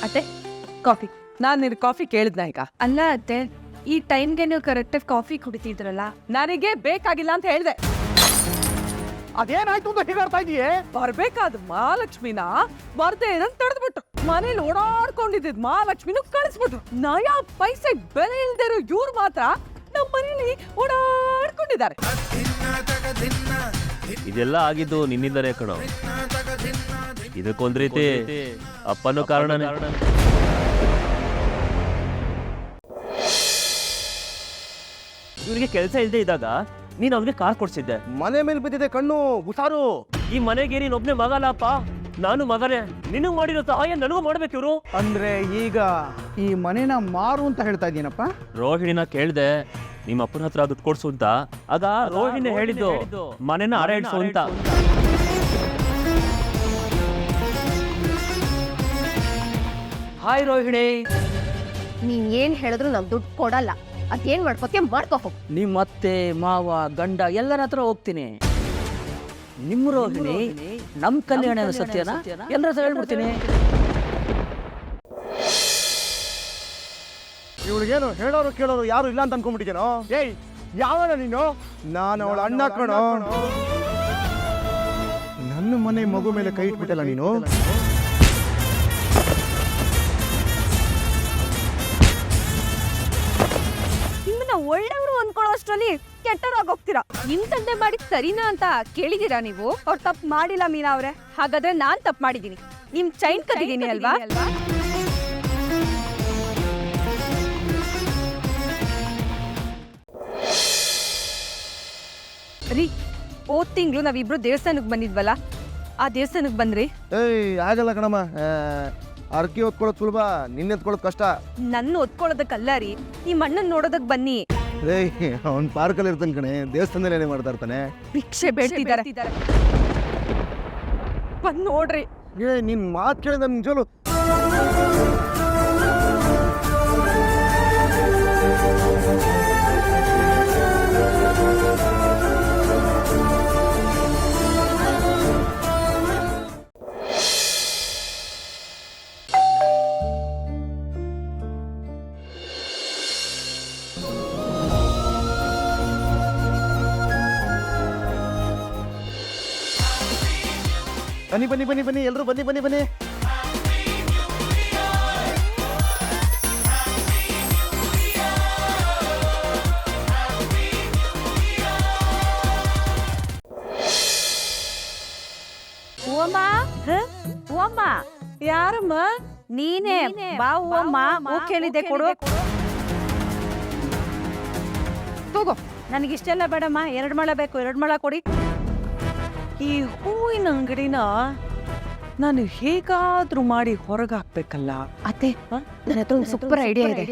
ಅತ್ತೆ ಕಾಫಿ. ನಾನು ನಿನ್ ಕಾಫಿ ಕೇಳಿದ್ನ ಈಗ. ಅಲ್ಲ ಅತ್ತೆ, ಈ ಟೈಮ್ಗೆ ನೀವು ಕರೆಕ್ಟಾಗಿ ಕಾಫಿ ಕುಡಿತಿದ್ರಲ್ಲ. ನನಗೆ ಬೇಕಾಗಿಲ್ಲ ಅಂತ ಹೇಳ್ದೆ. ಅದೇನಾಯ್ತು ಅಂತ ಹೀಗಾಡ್ತಾ ಇದೀಯೇ? ಬರ್ಬೇಕಾದ ಮಹಾಲಕ್ಷ್ಮಿನ ಬರ್ದೇ ಇರಂಗ್ ತಡೆದ್ಬಿಟ್ರು. ಮನೇಲಿ ಓಡಾಡ್ಕೊಂಡಿದ್ದ ಮಹಾಲಕ್ಷ್ಮಿನ ಕಳಿಸ್ಬಿಟ್ರು. ನಯಾ ಪೈಸೆ ಬೆಲೆ ಇಲ್ದಿರೋ ಇವ್ರು ಮಾತ್ರ ನಮ್ಮ ಮನೇಲಿ ಓಡಾಡ್ಕೊಂಡಿದ್ದಾರೆ. ಇದೆಲ್ಲ ಆಗಿದ್ದು ನಿನ್ನಿಂದಲೇ ಕಣೋ. ಇದಕ್ಕೊಂದ್ ರೀತಿ ಅಪ್ಪನೂ ಕಾರಣನೇ. ಇವನಿಗೆ ಕೆಲಸ ಇಲ್ಲದೆ ಇದ್ದಾಗ ನೀನ್ ಅವ್ನಿಗೆ ಕಾರ್ ಕೊಡ್ಸಿದ್ದೆ. ಮನೆ ಮೇಲೆ ಬಿದ್ದಿದೆ ಕಣ್ಣು, ಹುಷಾರು. ಈ ಮನೆಗೆ ನೀನ್ ಒಬ್ನೇ ಮಗಲ್ಲಪ್ಪ, ನಾನು ಮಗನೇ. ನಿನಗ್ ಮಾಡಿರೋ ಸಹಾಯ ನನಗೂ ಮಾಡ್ಬೇಕು ಇವ್ರು. ಅಂದ್ರೆ ಈಗ ಈ ಮನೆನ ಮಾರು ಅಂತ ಹೇಳ್ತಾ ಇದ್ದೀನಪ್ಪ. ರೋಹಿಣಿನ ಕೇಳ್ದೆ ನಿಮ್ಮ ಅಪ್ಪನ ಹತ್ರ ದುಡ್ಡು ಕೊಡ್ಸು ಅಂತ. ಆಗ ರೋಹಿಣಿ ಹೇಳಿದ್ದು ಮನೆನ ಅರೆ ಇಡ್ಸು ಅಂತ. ಹಾಯ್ ರೋಹಿಣಿ. ನೀನ್ ಏನ್ ಹೇಳಿದ್ರು ನಾವ್ ದುಡ್ಡು ಕೊಡಲ್ಲ. ಅದೇನ್ ಮಾಡ್ಕೋತೀಯ ಮಾಡ್ಕೋ ಹೋಗು. ನಿಮ್ಮ ಅತ್ತೆ ಮಾವ ಗಂಡ ಎಲ್ಲರ ಹತ್ರ ಹೋಗ್ತೀನಿ. ನಿಮ್ಮ ರೋಹಿಣಿ ನಮ್ ಕಲ್ಯಾಣ ಸತ್ಯನ ಎಲ್ಲರ ಹತ್ರ ಹೇಳ್ಬಿಡ್ತೀನಿ. ಇವಳಿಗೇನು ಹೇಳೋರು ಕೇಳೋರು ಯಾರು ಇಲ್ಲ ಅಂತ ಅನ್ಕೊಂಡ್ಬಿಟ್ಟಿದ್ದೇನೋ? ಏಯ್, ಯಾವನ ನೀನು? ನಾನು ಅವಳ ಅಣ್ಣ ಕಣೋ. ನನ್ನ ಮನೆ ಮಗು ಮೇಲೆ ಕೈ ಇಟ್ಬಿಟ್ಟಲ್ಲ ನೀನು. ನಿಮ್ಮನ್ನ ಒಳ್ಳೆಯವರು ಅನ್ಕೊಳ್ಳೋ ಅಷ್ಟರಲ್ಲಿ ಕೆಟ್ಟವ್ರಾಗಿ ಹೋಗ್ತೀರಾ. ನಿಮ್ ತಂದೆ ಮಾಡಿದ್ ಸರಿನಾ ಅಂತ ಕೇಳಿದೀರಾ ನೀವು? ಅವ್ರು ತಪ್ಪು ಮಾಡಿಲ್ಲ ಮೀನಾ ಅವ್ರೆ. ಹಾಗಾದ್ರೆ ನಾನ್ ತಪ್ಪು ಮಾಡಿದೀನಿ. ನಿಮ್ ಚೈನ್ ಕದಿದೀನಿ ಅಲ್ವಾ? ರೀ, ಹೋದ್ ತಿಂಗಳು ನಾವಿಬ್ರು ದೇವಸ್ಥಾನಕ್ಕೆ ಬಂದಿದ್ವಲ್ಲ, ಆ ದೇವಸ್ಥಾನಕ್ಕೆ ಬಂದ್ರಿ? ಏಯ್, ಆಗಲ್ಲ ಕಣಮ್ಮ. ಅರ್ಕಿ ಹೊತ್ಕೊಳ್ಳೋದು ಸುಲಭ, ನಿನ್ನ ಎತ್ಕೊಳ್ಳೋದು ಕಷ್ಟ. ನನ್ನ ಒದ್ಕೊಳ್ಳೋದಕ್ಕಲ್ಲ ರೀ, ನಿಮ್ಮ ಅಣ್ಣನ್ ನೋಡೋದಕ್ ಬನ್ನಿ. ಏಯ್, ಅವ್ನ್ ಪಾರ್ಕಲ್ಲಿ ಇರ್ತಾನೆ ಕಣೆ, ದೇವಸ್ಥಾನದಲ್ಲಿ ಏನೇ ಮಾಡ್ತಾ ಇರ್ತಾನೆ. ಭಿಕ್ಷೆ ಬೇಡ್ತಿದ್ದಾರೆ. ಬಂದ್ ನೋಡ್ರಿ. ಏ, ನಿನ್ ಮಾತು ಕೇಳಿದ ನಿಜಲು ಬನ್ನಿ ಬನ್ನಿ ಬನ್ನಿ ಬನ್ನಿ ಎಲ್ಲರೂ ಬನ್ನಿ ಬನ್ನಿ ಬನ್ನಿ. ಓಮ್ಮ, ಯಾರಮ್ಮ? ನೀನೇ ಬಾ ಓಮ್ಮ. ಹೂ ಕೇಳಿದೆ ಕೊಡು. ತಗೋ. ನನಗಿಷ್ಟೆಲ್ಲ ಬೇಡಮ್ಮ, 2 ಮೊಳ ಬೇಕು. 2 ಮೊಳ ಕೊಡಿ. ಈ ಹೂವಿನ ಅಂಗಡಿನ ನಾನು ಹೇಗಾದ್ರೂ ಮಾಡಿ ಹೊರಗಾಕ್ಬೇಕಲ್ಲ. ಅತ್ತೆ, ನನ್ನ ಹತ್ರ ಒಂದು ಸೂಪರ್ ಐಡಿಯಾ ಇದೆ.